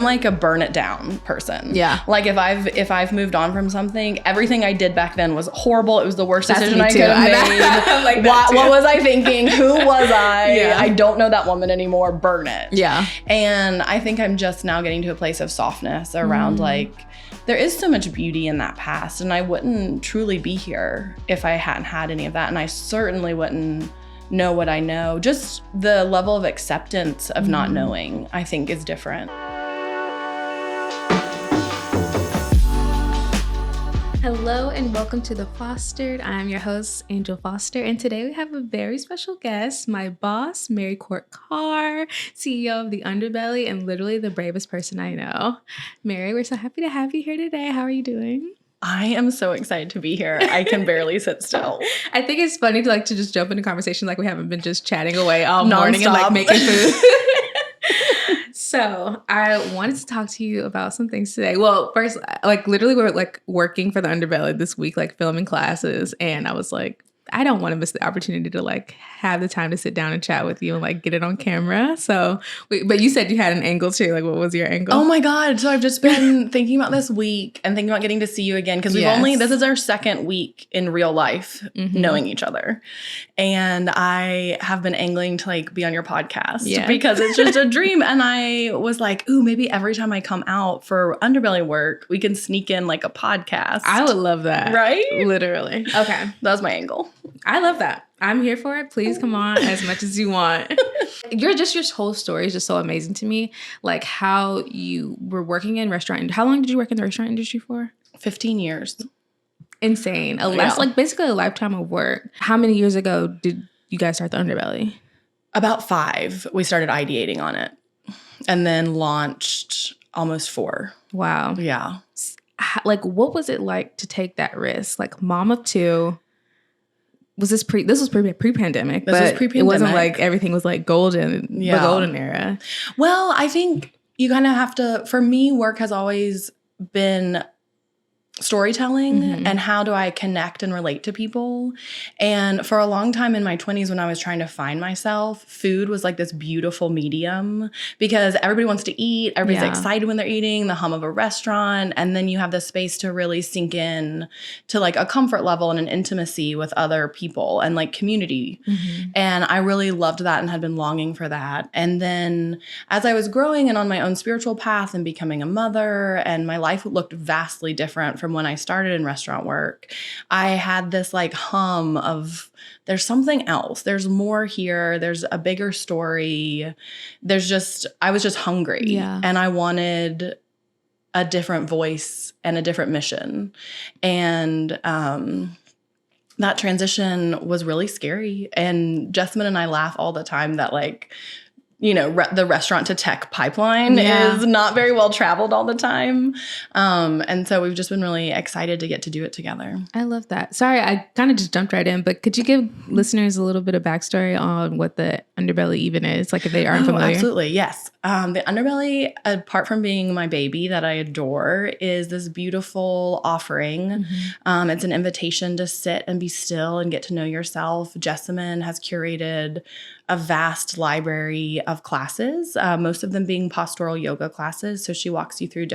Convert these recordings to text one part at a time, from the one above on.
like a burn it down person. Yeah. Like if I've moved on from something, everything I did back then was horrible. It was the worst decision I could have made. Like what was I thinking? Who was I? Yeah. I don't know that woman anymore. Burn it. Yeah. And I think I'm just now getting to a place of softness around like, there is so much beauty in that past, and I wouldn't truly be here if I hadn't had any of that. And I certainly wouldn't know what I know. Just the level of acceptance of not knowing, I think, is different. Hello and welcome to The Fostered. I'm your host, Angel Foster, and today we have a very special guest, my boss, Mary Cort Carr, CEO of The Underbelly, and literally the bravest person I know. Mary, we're so happy to have you here today. How are you doing? I am so excited to be here. I can barely sit still. I think it's funny to just jump into conversation like we haven't been just chatting away all morning and Non-stop. making food. So I wanted to talk to you about some things today. Well, first, literally we're working for The Underbelly this week, filming classes. And I was like, I don't want to miss the opportunity to have the time to sit down and chat with you and get it on camera. So, but you said you had an angle too. What was your angle? Oh my God. So I've just been thinking about this week and thinking about getting to see you again. Cause this is our second week in real life knowing each other. And I have been angling to be on your podcast because it's just a dream. And I was like, ooh, maybe every time I come out for Underbelly work, we can sneak in a podcast. I would love that. Right? Literally. Okay. That was my angle. I love that. I'm here for it. Please come on as much as you want. Your whole story is just so amazing to me. How you were working in restaurant. How long did you work in the restaurant industry for? 15 years. Insane. Basically a lifetime of work. How many years ago did you guys start The Underbelly? About 5. We started ideating on it and then launched almost 4. Wow. Yeah. What was it like to take that risk? Mom of 2. Was this pre-pandemic? This was pre-pandemic. It wasn't everything was golden, the golden era. Well, I think you kind of have to, for me, work has always been storytelling and how do I connect and relate to people. And for a long time in my 20s when I was trying to find myself, food was this beautiful medium because everybody wants to eat, everybody's excited when they're eating, the hum of a restaurant, and then you have the space to really sink in to a comfort level and an intimacy with other people and community. And I really loved that and had been longing for that. And then as I was growing and on my own spiritual path and becoming a mother, and my life looked vastly different from when I started in restaurant work, I had this hum of there's something else. There's more here. There's a bigger story. I was just hungry. Yeah. And I wanted a different voice and a different mission. And that transition was really scary. And Jessamyn and I laugh all the time that the restaurant to tech pipeline is not very well traveled all the time. And so we've just been really excited to get to do it together. I love that. Sorry, I kind of just jumped right in, but could you give listeners a little bit of backstory on what the Underbelly even is, if they aren't familiar? Absolutely, yes. The Underbelly, apart from being my baby that I adore, is this beautiful offering. It's an invitation to sit and be still and get to know yourself. Jessamyn has curated a vast library of classes, most of them being postural yoga classes. So she walks you through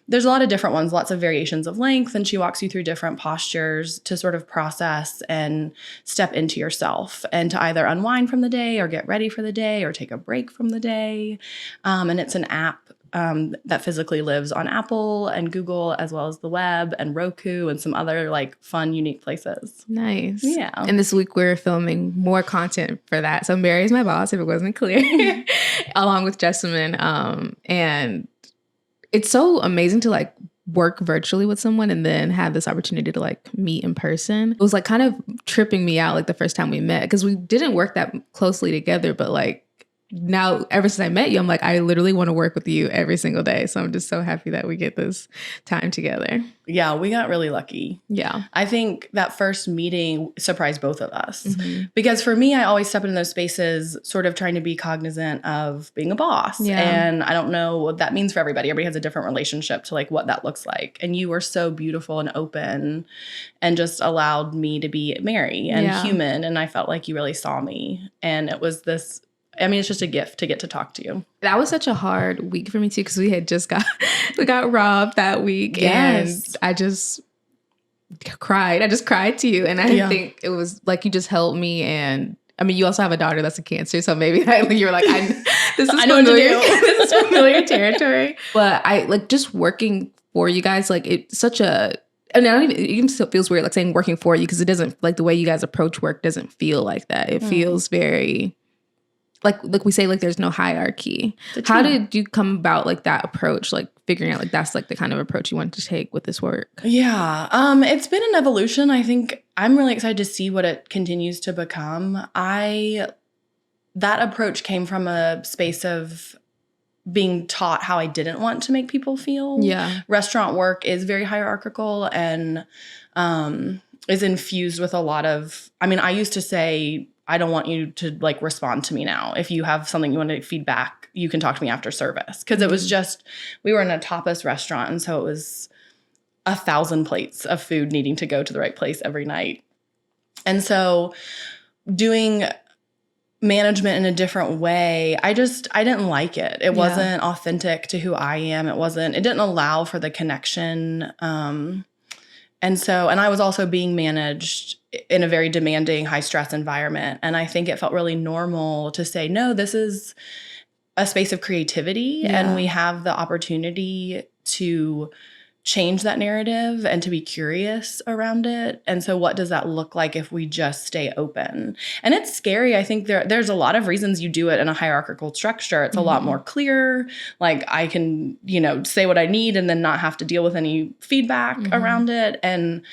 there's a lot of different ones, lots of variations of length, and she walks you through different postures to sort of process and step into yourself and to either unwind from the day or get ready for the day or take a break from the day. And it's an app that physically lives on Apple and Google, as well as the web and Roku and some other fun, unique places. Nice. Yeah. And this week we're filming more content for that. So Mary's my boss, if it wasn't clear, along with Jessamyn. And it's so amazing to work virtually with someone and then have this opportunity to meet in person. It was kind of tripping me out the first time we met because we didn't work that closely together, but now, ever since I met you, I'm I literally want to work with you every single day. So I'm just so happy that we get this time together. Yeah, we got really lucky. Yeah. I think that first meeting surprised both of us. Because for me, I always step into those spaces sort of trying to be cognizant of being a boss. Yeah. And I don't know what that means for everybody. Everybody has a different relationship to what that looks like. And you were so beautiful and open and just allowed me to be Mary and human. And I felt like you really saw me. And it was this I mean, it's just a gift to get to talk to you. That was such a hard week for me too, because we got robbed that week. Yes. And I just cried. I just cried to you. And I think it was like you just helped me. And I mean, you also have a daughter that's a Cancer, so maybe you were like, this is I know familiar. what to do. This is familiar territory. But I like just working for you guys. Like it's such a, and I don't even, it even still feels weird like saying working for you, because it doesn't, like the way you guys approach work doesn't feel like that. It feels very like we say, like there's no hierarchy. How did you come about like that approach, like figuring out like that's like the kind of approach you want to take with this work? Yeah. It's been an evolution. I think I'm really excited to see what it continues to become. That approach came from a space of being taught how I didn't want to make people feel. Yeah. Restaurant work is very hierarchical and is infused with a lot of, I mean, I used to say, I don't want you to like respond to me now. If you have something you want to feedback, you can talk to me after service. Because it was just, we were in a tapas restaurant. And so it was 1,000 plates of food needing to go to the right place every night. And so doing management in a different way, I didn't like it. It wasn't authentic to who I am. It didn't allow for the connection. And I was also being managed in a very demanding, high stress environment. And I think it felt really normal to say, no, this is a space of creativity and we have the opportunity to change that narrative and to be curious around it. And so what does that look like if we just stay open? And it's scary. I think there's a lot of reasons you do it in a hierarchical structure. It's a lot more clear. Like I can, say what I need and then not have to deal with any feedback around it. And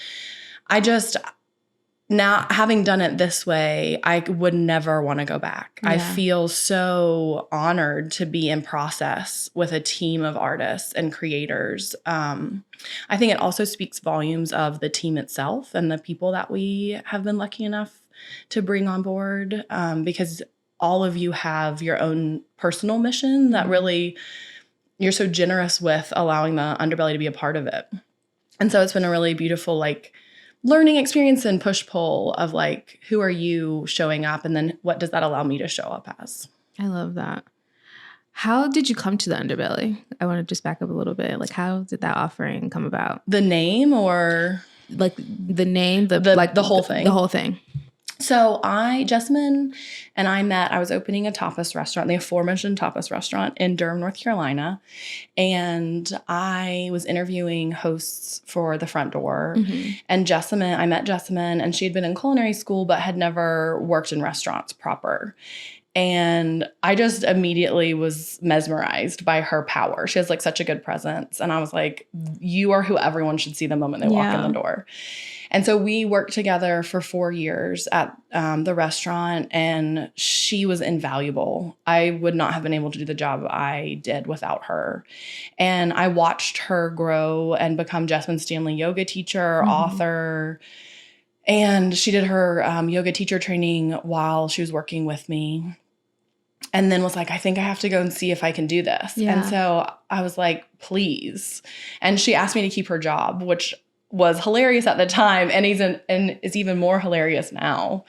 now having done it this way, I would never want to go back. Yeah. I feel so honored to be in process with a team of artists and creators. I think it also speaks volumes of the team itself and the people that we have been lucky enough to bring on board, because all of you have your own personal mission that really you're so generous with allowing the Underbelly to be a part of it. And so it's been a really beautiful, learning experience and push-pull of who are you showing up, and then what does that allow me to show up as? I love that. How did you come to the Underbelly? I want to just back up a little bit. How did that offering come about? The name or the name, the whole thing? The whole thing. So Jessamyn and I met, I was opening a tapas restaurant, the aforementioned tapas restaurant in Durham, North Carolina. And I was interviewing hosts for the front door. And I met Jessamyn, and she had been in culinary school, but had never worked in restaurants proper. And I just immediately was mesmerized by her power. She has such a good presence. And I was like, you are who everyone should see the moment they walk in the door. And so we worked together for 4 years at the restaurant, and she was invaluable. I would not have been able to do the job I did without her. And I watched her grow and become Jessamyn Stanley yoga teacher, author. And she did her yoga teacher training while she was working with me. And then was like, I think I have to go and see if I can do this. Yeah. And so I was like, please. And she asked me to keep her job, which was hilarious at the time, and is even more hilarious now,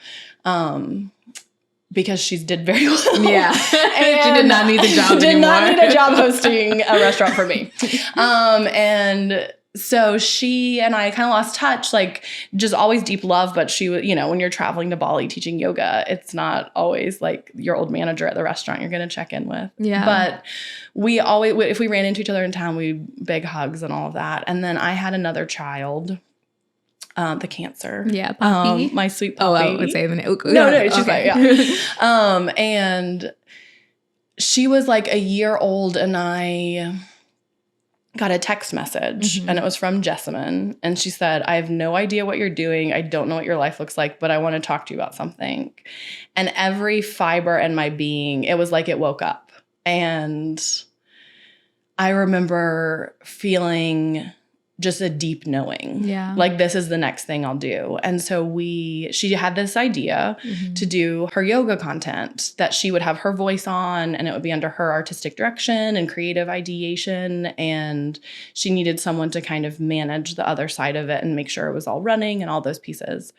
because she did very well. Yeah, she did not need the job. Did not need a job hosting a restaurant for me, and so she and I kind of lost touch. Just always deep love, but she was, when you're traveling to Bali teaching yoga, it's not always your old manager at the restaurant you're going to check in with. Yeah, but we always, if we ran into each other in town, we big hugs and all of that. And then I had another child, the Cancer. Yeah, Poppy. My sweet Poppy. Oh, I would say the name. No, she's okay. Yeah. And she was a year old, and I got a text message, and it was from Jessamyn, and she said, I have no idea what you're doing. I don't know what your life looks like, but I want to talk to you about something. And every fiber in my being, it was like it woke up. And I remember feeling just a deep knowing. Yeah. This is the next thing I'll do. And so she had this idea to do her yoga content that she would have her voice on, and it would be under her artistic direction and creative ideation. And she needed someone to kind of manage the other side of it and make sure it was all running and all those pieces.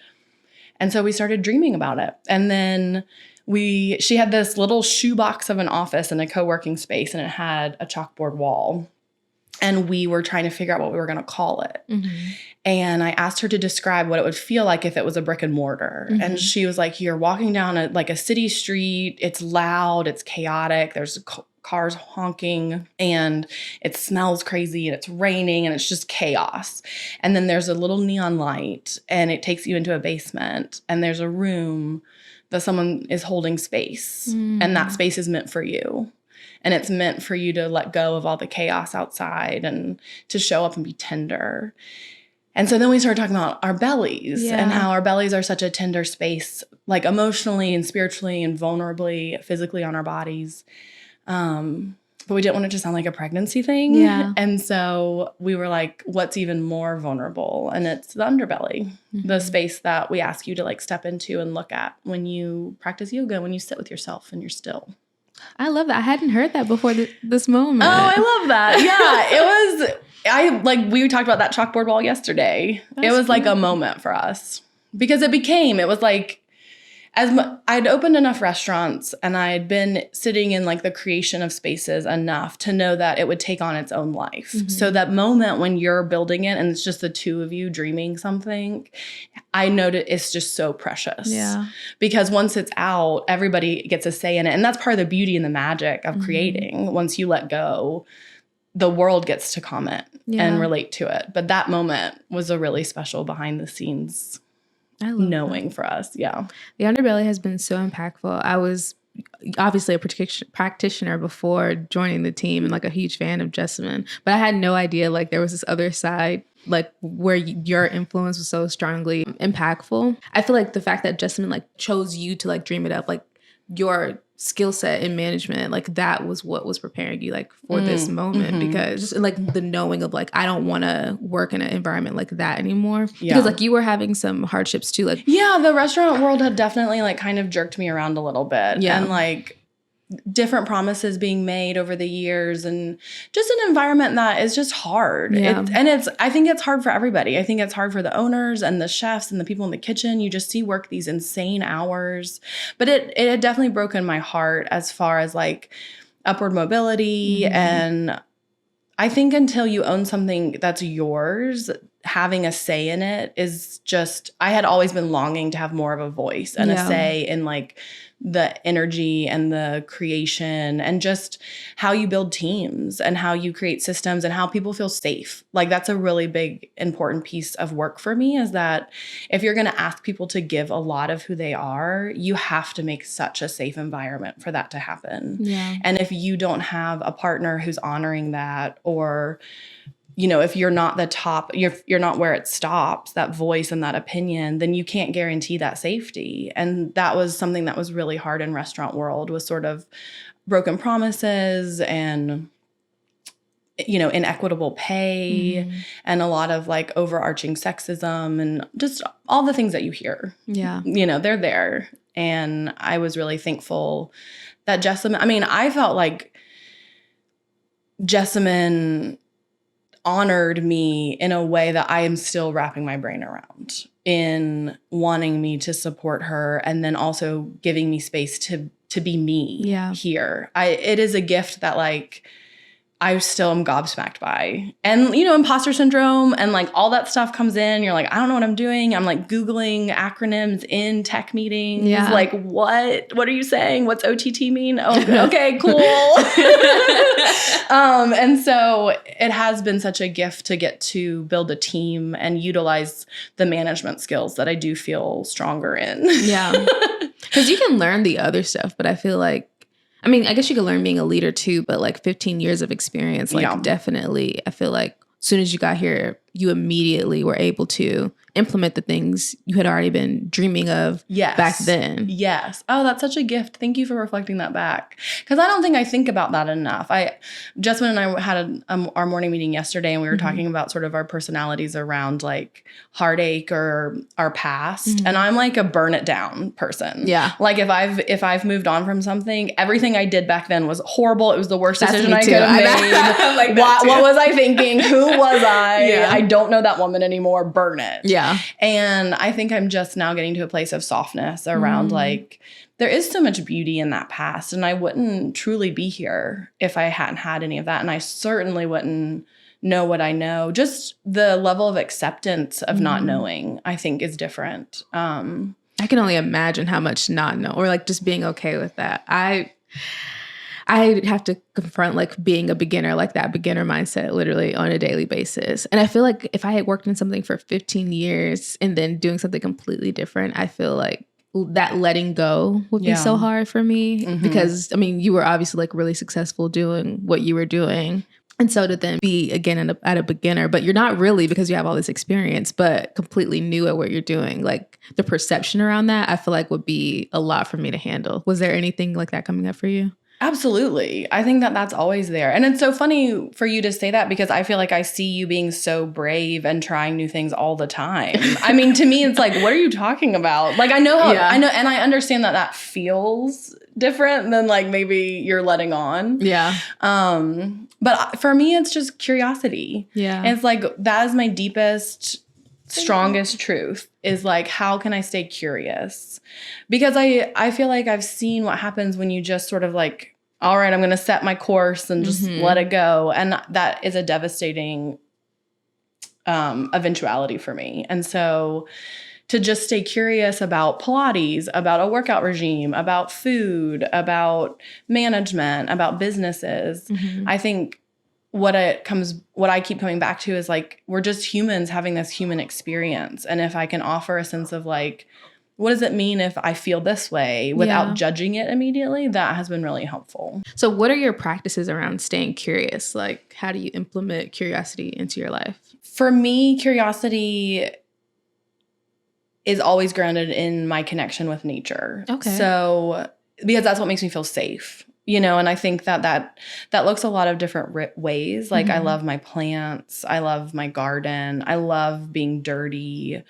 And so we started dreaming about it. And then she had this little shoebox of an office in a co-working space, and it had a chalkboard wall. And we were trying to figure out what we were going to call it. Mm-hmm. And I asked her to describe what it would feel like if it was a brick and mortar. Mm-hmm. And she was like, you're walking down a city street. It's loud. It's chaotic. There's cars honking, and it smells crazy, and it's raining, and it's just chaos. And then there's a little neon light, and it takes you into a basement, and there's a room that someone is holding space. Mm. And that space is meant for you. And it's meant for you to let go of all the chaos outside and to show up and be tender. And so then we started talking about our bellies and how our bellies are such a tender space, like emotionally and spiritually and vulnerably, physically on our bodies. But we didn't want it to sound like a pregnancy thing. Yeah. And so we were like, what's even more vulnerable? And it's the underbelly, the space that we ask you to like step into and look at when you practice yoga, when you sit with yourself and you're still. I love that. I hadn't heard that before this moment. Oh, I love that. Yeah, we talked about that chalkboard wall yesterday. That's it was like a moment for us because it was like, I'd opened enough restaurants and I'd been sitting in like the creation of spaces enough to know that it would take on its own life. Mm-hmm. So that moment when you're building it and it's just the two of you dreaming something, I know that it's just so precious. Yeah. Because once it's out, everybody gets a say in it. And that's part of the beauty and the magic of creating. Once you let go, the world gets to comment and relate to it. But that moment was a really special behind the scenes knowing for us. Yeah. The Underbelly has been so impactful. I was obviously a practitioner before joining the team and like a huge fan of Jessamyn, but I had no idea like there was this other side like where your influence was so strongly impactful. I feel like the fact that Jessamyn like chose you to like dream it up, like your skill set in management, like that was what was preparing you like for this moment because just like the knowing of like I don't want to work in an environment like that anymore because like you were having some hardships too, like the restaurant world had definitely like kind of jerked me around a little bit and like different promises being made over the years and just an environment that is just hard. I think it's hard for everybody. I think it's hard for the owners and the chefs and the people in the kitchen. You just see work these insane hours. But it had definitely broken my heart as far as like upward mobility. And I think until you own something that's yours, having a say in it is just, I had always been longing to have more of a voice and a say in like the energy and the creation and just how you build teams and how you create systems and how people feel safe. Like that's a really big, important piece of work for me is that if you're going to ask people to give a lot of who they are, you have to make such a safe environment for that to happen. Yeah. And if you don't have a partner who's honoring that or you know, if you're not the top, you're not where it stops, that voice and that opinion, then you can't guarantee that safety. And that was something that was really hard in restaurant world was sort of broken promises and, you know, inequitable pay and a lot of like overarching sexism and just all the things that you hear. Yeah. You know, they're there. And I was really thankful that Jessamyn, I mean, I felt like Jessamyn honored me in a way that I am still wrapping my brain around in wanting me to support her and then also giving me space to be me here. It is a gift that like I still am gobsmacked by. And, you know, imposter syndrome and like all that stuff comes in. You're like, I don't know what I'm doing. I'm like Googling acronyms in tech meetings. Yeah. Like, what are you saying? What's OTT mean? Oh, okay, cool. And so it has been such a gift to get to build a team and utilize the management skills that I do feel stronger in. Yeah. Because you can learn the other stuff, but I feel like, I mean, I guess you could learn being a leader too, but like 15 years of experience, like definitely, I feel like as soon as you got here, you immediately were able to implement the things you had already been dreaming of back then. Yes. Oh, that's such a gift. Thank you for reflecting that back. Because I don't think I think about that enough. Jessamyn and I had our morning meeting yesterday and we were talking about sort of our personalities around like heartache or our past. And I'm like a burn it down person. Yeah. Like if I've moved on from something, everything I did back then was horrible. It was the worst decision I could have made. Like what was I thinking? Who was I? Yeah. I don't know that woman anymore. Burn it. Yeah. And I think I'm just now getting to a place of softness around like, there is so much beauty in that past. And I wouldn't truly be here if I hadn't had any of that. And I certainly wouldn't know what I know. Just the level of acceptance of not knowing, I think, is different. I can only imagine how much not know, or like just being okay with that. I have to confront like being a beginner, like that beginner mindset literally on a daily basis. And I feel like if I had worked in something for 15 years and then doing something completely different, I feel like that letting go would be so hard for me because, I mean, you were obviously like really successful doing what you were doing. And so to then be again at a beginner, but you're not really because you have all this experience, but completely new at what you're doing. Like the perception around that, I feel like would be a lot for me to handle. Was there anything like that coming up for you? Absolutely. I think that that's always there. And it's so funny for you to say that because I feel like I see you being so brave and trying new things all the time. I mean, to me, it's like, what are you talking about? Like, I know how, I know, and I understand that that feels different than like maybe you're letting on. Yeah. But for me, it's just curiosity. Yeah. And it's like, that is my deepest, strongest truth is like, how can I stay curious? Because I feel like I've seen what happens when you just sort of like, all right, I'm going to set my course and just let it go. And that is a devastating eventuality for me. And so to just stay curious about Pilates, about a workout regime, about food, about management, about businesses, I think what I keep coming back to is like, we're just humans having this human experience. And if I can offer a sense of like, what does it mean if I feel this way without judging it immediately? That has been really helpful. So what are your practices around staying curious? Like, how do you implement curiosity into your life? For me, curiosity is always grounded in my connection with nature. Okay. So, because that's what makes me feel safe. You know, and I think that looks a lot of different ways. Like I love my plants. I love my garden. I love being dirty.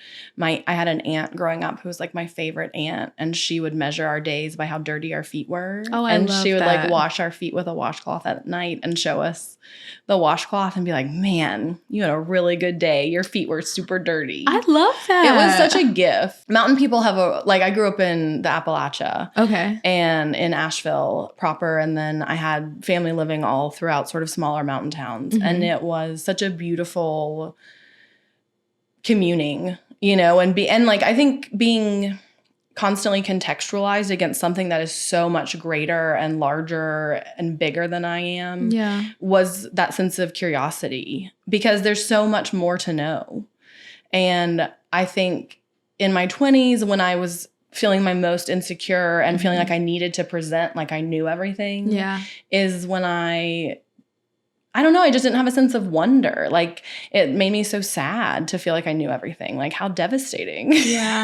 I had an aunt growing up who was like my favorite aunt, and she would measure our days by how dirty our feet were. Oh, and love she would that. like wash our feet with a washcloth at night and show us the washcloth and be like, man, you had a really good day. Your feet were super dirty. I love that. It was such a gift. Mountain people have I grew up in the Appalachia. Okay. And in Asheville proper. And then I had family living all throughout sort of smaller mountain towns. And it was such a beautiful communing, you know, and like, I think being constantly contextualized against something that is so much greater and larger and bigger than I am was that sense of curiosity because there's so much more to know. And I think in my 20s when I was feeling my most insecure and feeling like I needed to present like I knew everything is when I don't know, I just didn't have a sense of wonder. Like it made me so sad to feel like I knew everything. Like how devastating. Yeah.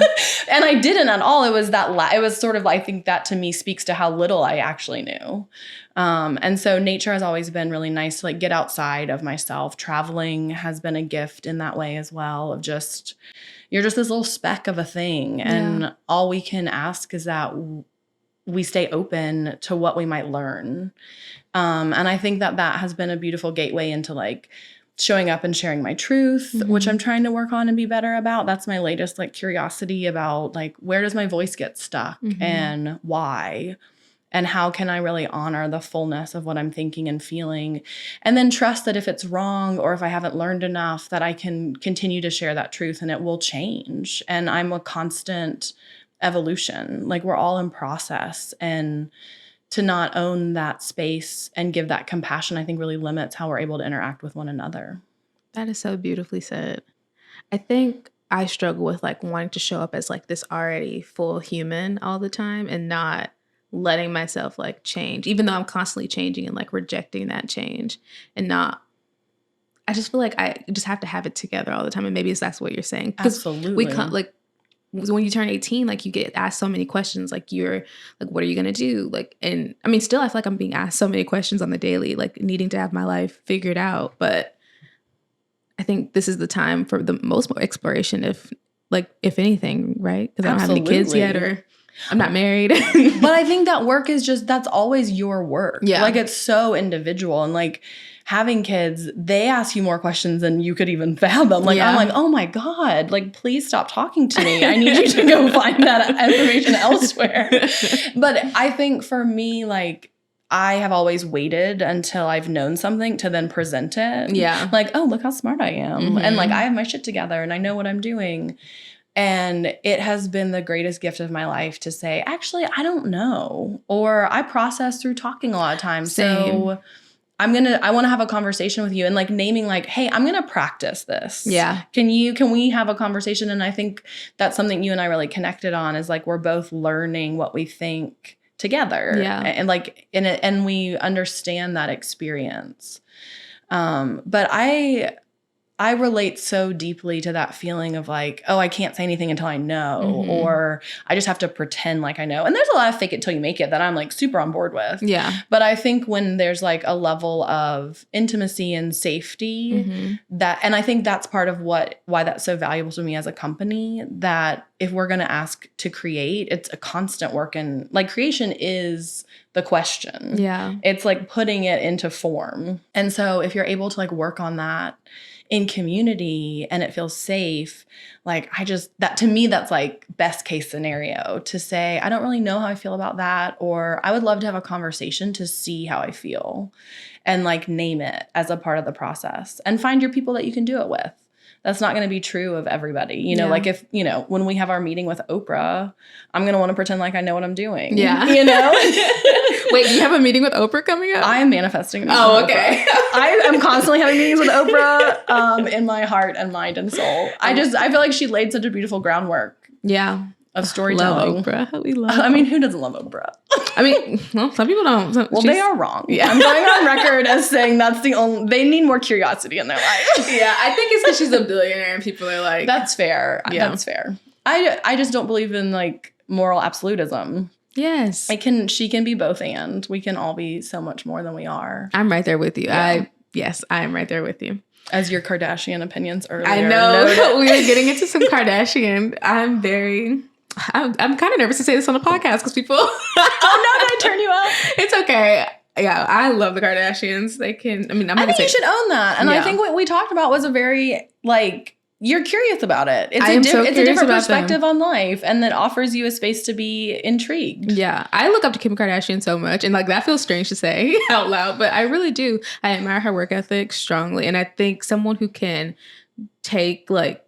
And I didn't at all. It was it was sort of, I think that to me speaks to how little I actually knew. And so nature has always been really nice to like get outside of myself. Traveling has been a gift in that way as well of just, you're just this little speck of a thing. And all we can ask is that we stay open to what we might learn. And I think that has been a beautiful gateway into like showing up and sharing my truth, which I'm trying to work on and be better about. That's my latest like curiosity about like, where does my voice get stuck and why? And how can I really honor the fullness of what I'm thinking and feeling? And then trust that if it's wrong or if I haven't learned enough, that I can continue to share that truth and it will change. And I'm a constant evolution. Like we're all in process. And to not own that space and give that compassion, I think really limits how we're able to interact with one another. That is so beautifully said. I think I struggle with like wanting to show up as like this already full human all the time and not letting myself like change, even though I'm constantly changing and like rejecting that change and not, I just feel like I just have to have it together all the time. And maybe that's what you're saying. Absolutely. We can't like, when you turn 18, like you get asked so many questions, like you're like, what are you going to do? Like, and I mean, still, I feel like I'm being asked so many questions on the daily, like needing to have my life figured out. But I think this is the time for the most exploration, if anything, right? Because I don't have any kids yet or I'm not married. But I think that work is just, that's always your work. Yeah. Like, it's so individual. And like, having kids, they ask you more questions than you could even fathom. Like, I'm like, oh my God, like, please stop talking to me. I need you to go find that information elsewhere. But I think for me, like, I have always waited until I've known something to then present it. Yeah. Like, oh, look how smart I am. And like, I have my shit together and I know what I'm doing. And it has been the greatest gift of my life to say, actually, I don't know. Or I process through talking a lot of times. Same. So I want to have a conversation with you and like naming like, hey, I'm going to practice this. Yeah. Can we have a conversation? And I think that's something you and I really connected on, is like, we're both learning what we think together. Yeah. And like, and we understand that experience. But I relate so deeply to that feeling of like, oh, I can't say anything until I know, or I just have to pretend like I know. And there's a lot of fake it till you make it that I'm like super on board with. Yeah. But I think when there's like a level of intimacy and safety and I think that's part of why that's so valuable to me as a company, that if we're going to ask to create, it's a constant work. And like, creation is the question. Yeah. It's like putting it into form. And so if you're able to like work on that in community and it feels safe, like that to me, that's like best case scenario, to say, I don't really know how I feel about that, or I would love to have a conversation to see how I feel, and like name it as a part of the process, and find your people that you can do it with. That's not going to be true of everybody. You know, like if, you know, when we have our meeting with Oprah, I'm going to want to pretend like I know what I'm doing. Yeah. You know? Wait, do you have a meeting with Oprah coming up? I am manifesting. Oh, okay. I am constantly having meetings with Oprah in my heart and mind and soul. I feel like she laid such a beautiful groundwork. Yeah. Of storytelling. Love Oprah. We love I mean, who doesn't love Oprah? I mean, well, some people don't. Well, they are wrong. Yeah. I'm going on record as saying that's the only, they need more curiosity in their life. Yeah, I think it's because she's a billionaire and people are like. That's fair. Yeah. That's fair. I just don't believe in like moral absolutism. Yes. She can be both, and we can all be so much more than we are. I'm right there with you. Yeah. I am right there with you. As your Kardashian opinions earlier. I know. We were getting into some Kardashian. I'm kind of nervous to say this on the podcast because people. Oh no, did I turn you out? It's okay. Yeah, I love the Kardashians. They can. I mean, I think you should own that. And I think what we talked about was a very like, you're curious about it. It's a different perspective on life, and that offers you a space to be intrigued. Yeah, I look up to Kim Kardashian so much, and like that feels strange to say out loud, but I really do. I admire her work ethic strongly, and I think someone who can take like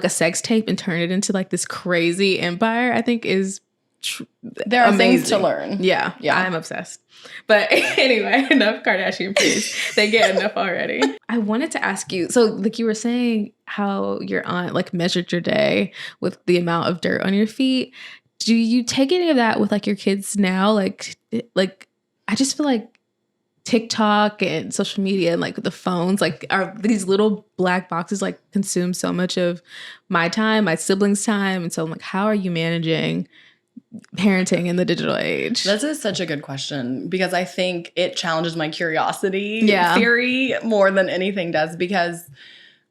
a sex tape and turn it into like this crazy empire, I think is there are amazing. Things to learn. Yeah, I'm obsessed. But anyway, enough Kardashian, please. They get enough already. I wanted to ask you, so like you were saying how your aunt like measured your day with the amount of dirt on your feet. Do you take any of that with like your kids now? Like I just feel like TikTok and social media and like the phones, like are these little black boxes like consume so much of my time, my siblings' time. And so I'm like, how are you managing parenting in the digital age? This is such a good question, because I think it challenges my curiosity theory more than anything does, because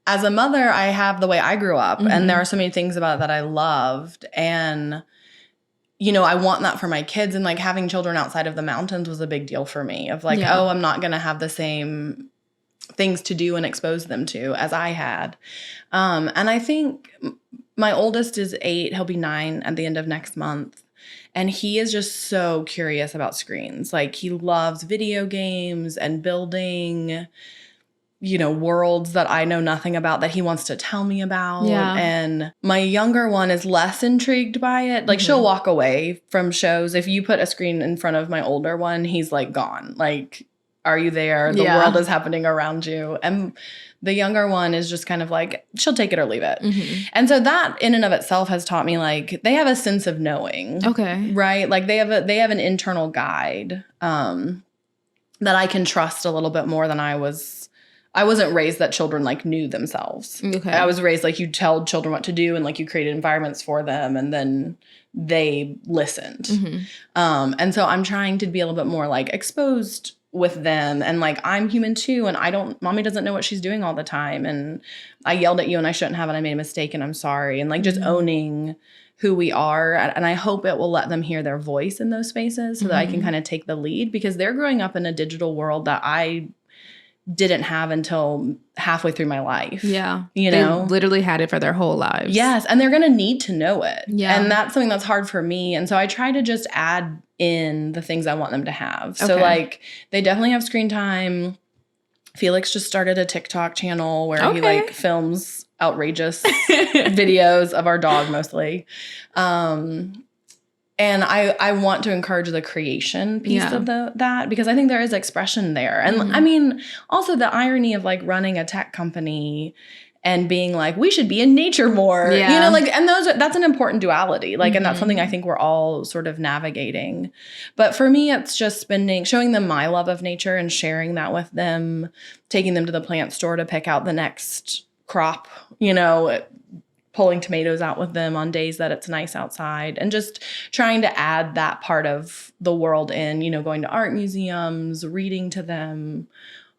as a mother, I have the way I grew up, and there are so many things about it that I loved, and you know, I want that for my kids, and like having children outside of the mountains was a big deal for me, of like, oh, I'm not going to have the same things to do and expose them to as I had. And I think my oldest is 8. He'll be 9 at the end of next month. And he is just so curious about screens. Like, he loves video games and building, you know, worlds that I know nothing about that he wants to tell me about. Yeah. And my younger one is less intrigued by it. Like, she'll walk away from shows. If you put a screen in front of my older one, he's like gone. Like, are you there? The world is happening around you. And the younger one is just kind of like, she'll take it or leave it. And so that in and of itself has taught me, like, they have a sense of knowing. Okay. Right? Like, they have an internal guide that I can trust a little bit more than I wasn't raised that children like knew themselves. Okay. I was raised like you tell children what to do, and like you created environments for them, and then they listened. And so I'm trying to be a little bit more like exposed with them, and like, I'm human too, and mommy doesn't know what she's doing all the time, and I yelled at you and I shouldn't have, and I made a mistake and I'm sorry, and like just owning who we are. And I hope it will let them hear their voice in those spaces so that I can kind of take the lead, because they're growing up in a digital world that I didn't have until halfway through my life. Yeah. You they know? literally had it for their whole lives. Yes. And they're going to need to know it. Yeah. And that's something that's hard for me. And so I try to just add in the things I want them to have. So like they definitely have screen time. Felix just started a TikTok channel where he like films outrageous videos of our dog mostly. And I want to encourage the creation piece of that, because I think there is expression there. And I mean, also the irony of like running a tech company and being like, we should be in nature more, you know, like, and that's an important duality. Like, and that's something I think we're all sort of navigating. But for me, it's just showing them my love of nature and sharing that with them, taking them to the plant store to pick out the next crop, you know, pulling tomatoes out with them on days that it's nice outside, and just trying to add that part of the world in, you know, going to art museums, reading to them,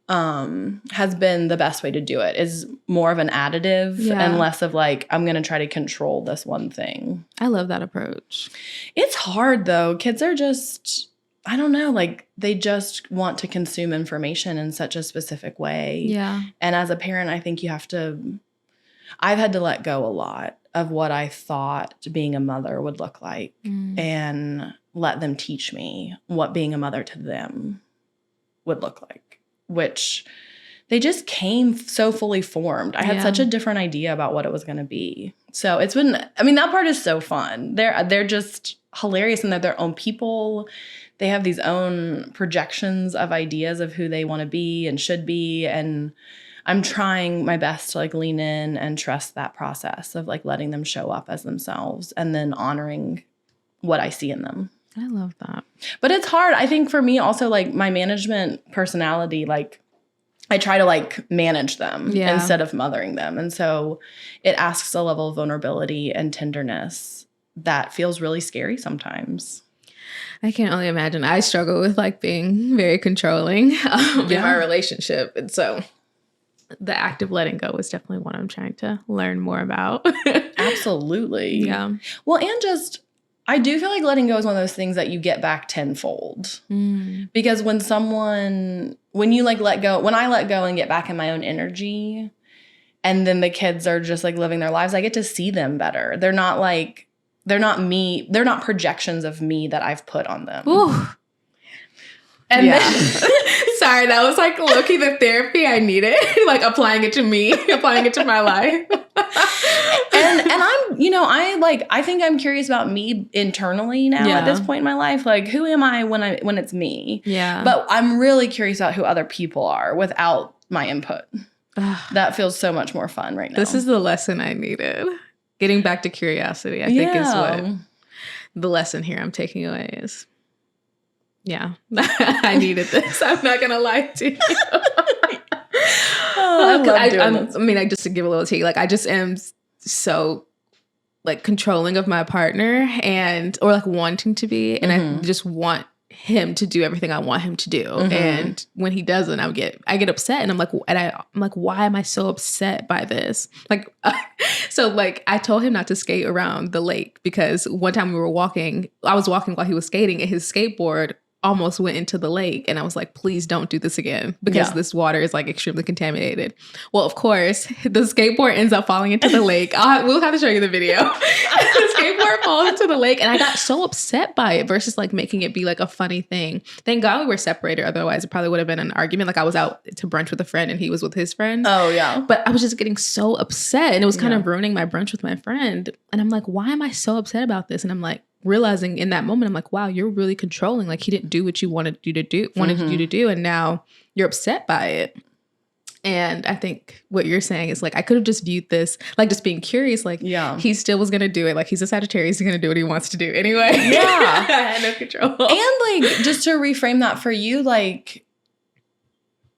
has been the best way to do it, is more of an additive and less of like, I'm going to try to control this one thing. I love that approach. It's hard though. Kids are just, I don't know, like they just want to consume information in such a specific way. Yeah. And as a parent, I think I've had to let go a lot of what I thought being a mother would look like and let them teach me what being a mother to them would look like, which they just came so fully formed. I had such a different idea about what it was going to be. So it's been, I mean, that part is so fun. They're just hilarious, and they're their own people. They have these own projections of ideas of who they want to be and should be. And I'm trying my best to like lean in and trust that process of like letting them show up as themselves and then honoring what I see in them. I love that. But it's hard. I think for me also, like my management personality, like I try to like manage them instead of mothering them. And so it asks a level of vulnerability and tenderness that feels really scary sometimes. I can only imagine. I struggle with like being very controlling in my relationship. And so the act of letting go is definitely one I'm trying to learn more about. Absolutely. Yeah. Well, and just, I do feel like letting go is one of those things that you get back tenfold. Because when you like let go, when I let go and get back in my own energy, and then the kids are just like living their lives, I get to see them better. They're not me. They're not projections of me that I've put on them. Ooh. And sorry, that was like low-key the therapy I needed, like applying it to me, applying it to my life. and I'm, you know, I think I'm curious about me internally now at this point in my life. Like, who am I when it's me? Yeah. But I'm really curious about who other people are without my input. That feels so much more fun right now. This is the lesson I needed. Getting back to curiosity, I think is what the lesson here I'm taking away is. Yeah, I needed this. I'm not going to lie to you. I just to give a little tea, like I just am so like controlling of my partner or like wanting to be. And I just want him to do everything I want him to do. And when he doesn't, I get upset, and I'm like, why am I so upset by this? Like, so like I told him not to skate around the lake because one time I was walking while he was skating, and his skateboard almost went into the lake, and I was like, please don't do this again because this water is like extremely contaminated. Well, of course, the skateboard ends up falling into the lake. We'll have to show you the video. The skateboard falls into the lake, and I got so upset by it versus like making it be like a funny thing. Thank God we were separated. Otherwise, it probably would have been an argument. Like I was out to brunch with a friend and he was with his friend. Oh, yeah. But I was just getting so upset, and it was kind of ruining my brunch with my friend. And I'm like, why am I so upset about this? And I'm like, realizing in that moment, I'm like, wow, you're really controlling. Like he didn't do what you wanted you to do. And now you're upset by it. And I think what you're saying is like, I could have just viewed this, like just being curious, like he still was going to do it. Like he's a Sagittarius, he's going to do what he wants to do anyway. Yeah. I had no control. And like, just to reframe that for you, like,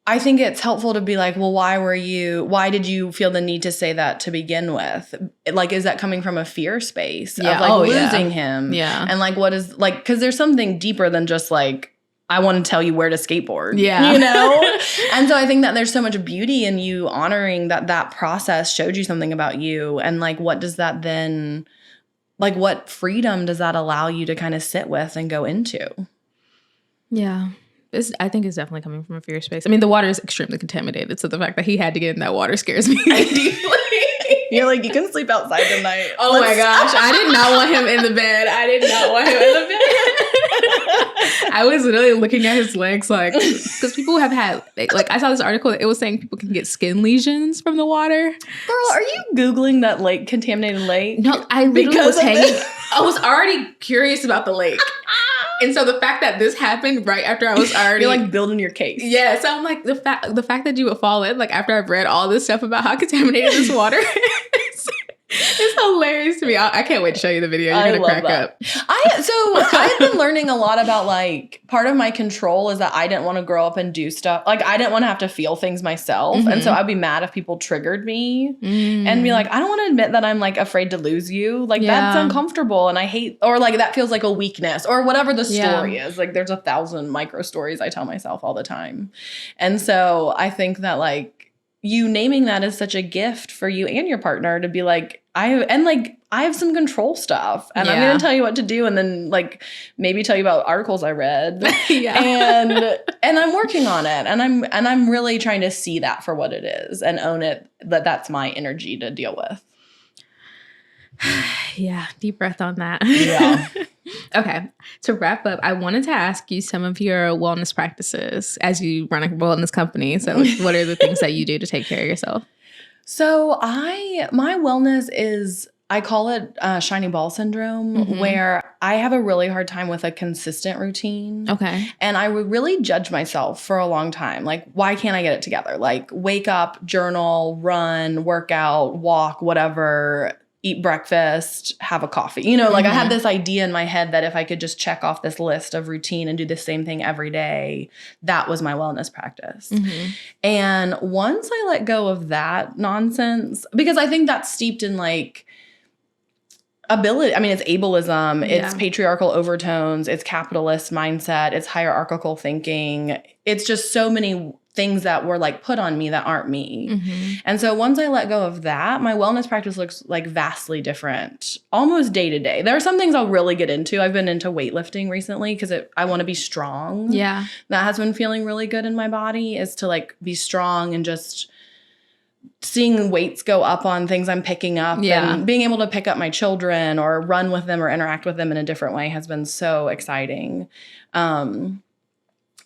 I think it's helpful to be like, well, why did you feel the need to say that to begin with? Like, is that coming from a fear space of like losing him? Yeah. And like, what is like, cause there's something deeper than just like, I want to tell you where to skateboard, you know? And so I think that there's so much beauty in you honoring that process showed you something about you. And like, what does that then like what freedom does that allow you to kind of sit with and go into? Yeah. I think it's definitely coming from a fear space. I mean, the water is extremely contaminated. So the fact that he had to get in that water scares me deeply. You're like, you can sleep outside tonight. Oh my gosh. I did not want him in the bed. I did not want him in the bed. I was literally looking at his legs like, because people have had, like I saw this article that it was saying people can get skin lesions from the water. Girl, are you Googling that lake, contaminated lake? No, I literally was hanging. I was already curious about the lake. And so the fact that this happened right after I was already... You're like building your case. Yeah. So I'm like, the fact that you would fall in, like after I've read all this stuff about how contaminated this water is, it's hilarious to me. I can't wait to show you the video. You're going to crack up. I've been learning a lot about like, part of my control is that I didn't want to grow up and do stuff. Like I didn't want to have to feel things myself. Mm-hmm. And so I'd be mad if people triggered me and be like, I don't want to admit that I'm like afraid to lose you. Like that's uncomfortable. And I hate, or like that feels like a weakness or whatever the story is. Like there's 1,000 micro stories I tell myself all the time. And so I think that like you naming that is such a gift for you and your partner to be like, I have some control stuff and I'm going to tell you what to do and then like maybe tell you about articles I read and I'm working on it and I'm really trying to see that for what it is and own it, that's my energy to deal with. Yeah. Deep breath on that. Yeah. Okay. To wrap up, I wanted to ask you some of your wellness practices as you run a wellness company. So what are the things that you do to take care of yourself? So my wellness is, I call it shiny ball syndrome, where I have a really hard time with a consistent routine. Okay. And I would really judge myself for a long time. Like, why can't I get it together? Like, wake up, journal, run, workout, walk, whatever, eat breakfast, have a coffee. You know, like I had this idea in my head that if I could just check off this list of routine and do the same thing every day, that was my wellness practice. And once I let go of that nonsense, because I think that's steeped in like ability. I mean, it's ableism, it's patriarchal overtones, it's capitalist mindset, it's hierarchical thinking. It's just so many things that were like put on me that aren't me. And so once I let go of that, my wellness practice looks like vastly different, almost day to day. There are some things I'll really get into. I've been into weightlifting recently because I want to be strong. Yeah. That has been feeling really good in my body, is to like be strong and just seeing weights go up on things I'm picking up and being able to pick up my children or run with them or interact with them in a different way has been so exciting.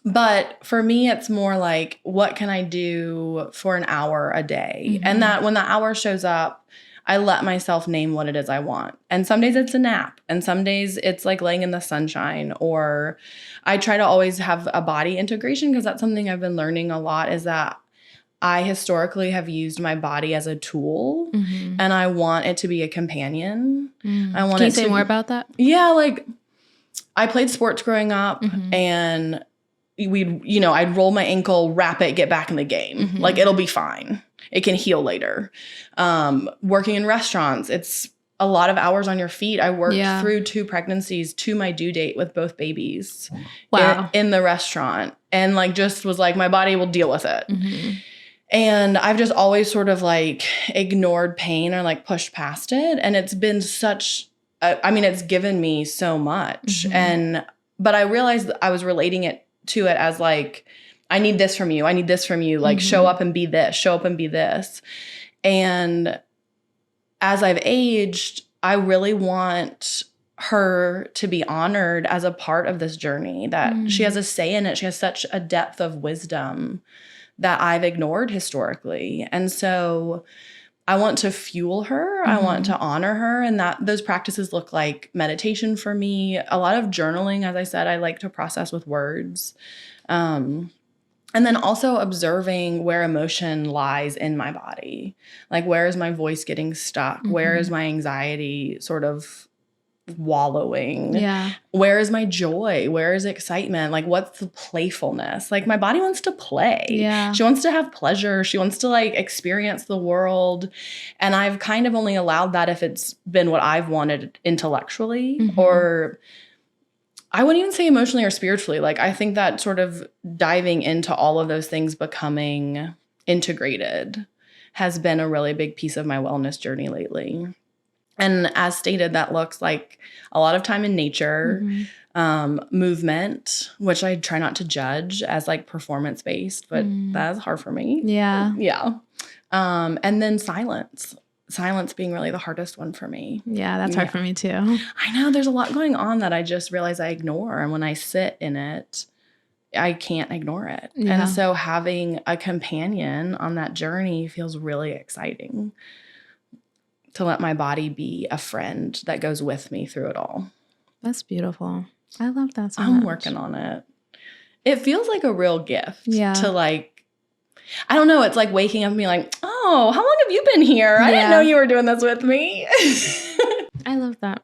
But for me, it's more like, what can I do for an hour a day? And that when the hour shows up, I let myself name what it is I want. And some days it's a nap. And some days it's like laying in the sunshine. Or I try to always have a body integration, because that's something I've been learning a lot, is that I historically have used my body as a tool and I want it to be a companion. I want Can you say more about that? Yeah, like I played sports growing up and I'd roll my ankle, wrap it, get back in the game. Like it'll be fine. It can heal later. Working in restaurants, it's a lot of hours on your feet. I worked through 2 pregnancies to my due date with both babies in the restaurant. And like just was like, my body will deal with it. And I've just always sort of like ignored pain or like pushed past it. And it's been such, it's given me so much. But I realized that I was relating it to it as like, I need this from you. I need this from you. Like show up and be this, show up and be this. And as I've aged, I really want her to be honored as a part of this journey, that she has a say in it. She has such a depth of wisdom that I've ignored historically. And so I want to fuel her. I want to honor her. And that those practices look like meditation for me. A lot of journaling, as I said, I like to process with words. And then also observing where emotion lies in my body. Like, where is my voice getting stuck? Where is my anxiety sort of wallowing? Yeah. Where is my joy? Where is excitement? Like, what's the playfulness? Like, my body wants to play. Yeah. She wants to have pleasure. She wants to like experience the world. And I've kind of only allowed that if it's been what I've wanted intellectually, or I wouldn't even say emotionally or spiritually. Like, I think that sort of diving into all of those things becoming integrated has been a really big piece of my wellness journey lately. And as stated, that looks like a lot of time in nature, movement, which I try not to judge as like performance-based, but that is hard for me. Yeah. Yeah. And then silence. Silence being really the hardest one for me. Yeah, that's hard for me too. I know there's a lot going on that I just realize I ignore. And when I sit in it, I can't ignore it. Yeah. And so having a companion on that journey feels really exciting, to let my body be a friend that goes with me through it all. That's beautiful. I love that so much. I'm working on it. It feels like a real gift to like, I don't know. It's like waking up and being like, oh, how long have you been here? I didn't know you were doing this with me. I love that.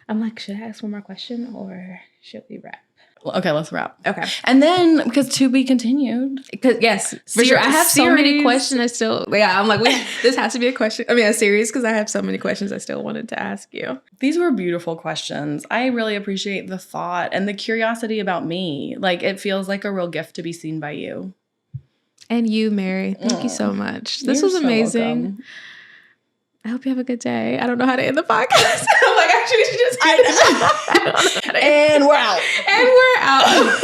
I'm like, should I ask one more question or should we wrap? Okay, let's wrap. Okay. And then, because to be continued. Yes, for sure. I have so many questions I still, I'm like, this has to be a series, because I have so many questions I still wanted to ask you. These were beautiful questions. I really appreciate the thought and the curiosity about me. Like, it feels like a real gift to be seen by you. And you, Mary. Thank you so much. This was amazing. So I hope you have a good day. I don't know how to end the podcast. I'm like, actually, we should just end it. And we're out. And we're out.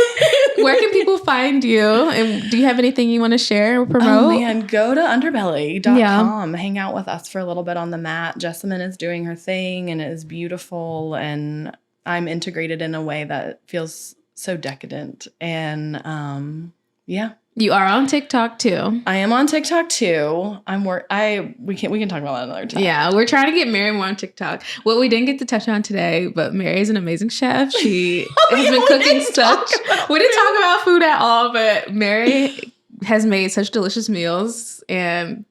Where can people find you? And do you have anything you want to share or promote? Oh, man. Go to underbelly.com. Hang out with us for a little bit on the mat. Jessamyn is doing her thing, and it is beautiful. And I'm integrated in a way that feels so decadent. And You are on TikTok too. I am on TikTok too. We can talk about that another time. Yeah, we're trying to get Mary more on TikTok. What we didn't get to touch on today, but Mary's an amazing chef. She has been cooking such. We didn't talk about food at all, but Mary has made such delicious meals, and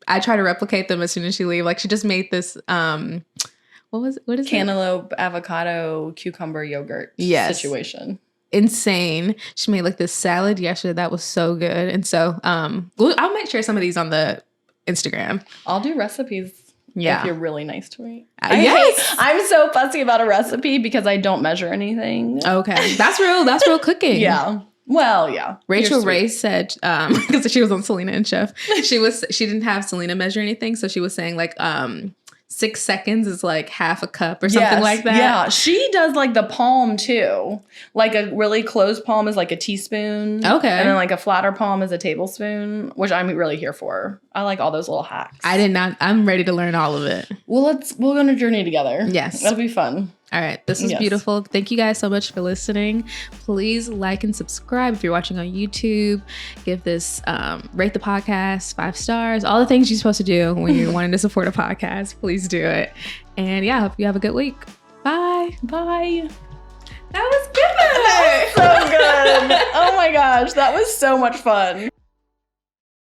I try to replicate them as soon as she leaves. Like, she just made this. What is it? Cantaloupe, avocado, cucumber yogurt situation. Insane. She made like this salad yesterday that was so good. And so I'll make sure some of these on the Instagram. I'll do recipes if you're really nice to me. Yes. I'm so fussy about a recipe because I don't measure anything. Okay. That's real cooking. Yeah. Well, yeah. Rachel Ray said, because she was on Selena and Chef, she didn't have Selena measure anything. So she was saying like 6 seconds is like half a cup or something like that. Yeah, she does like the palm too. Like a really closed palm is like a teaspoon. Okay. And then like a flatter palm is a tablespoon, which I'm really here for. I like all those little hacks. I'm ready to learn all of it. Well, we'll go on a journey together. Yes. It'll be fun. All right. This was beautiful. Thank you guys so much for listening. Please like and subscribe if you're watching on YouTube. Give this, rate the podcast 5 stars. All the things you're supposed to do when you're wanting to support a podcast. Please do it. And I hope you have a good week. Bye. Bye. That was good. So good. Oh my gosh. That was so much fun.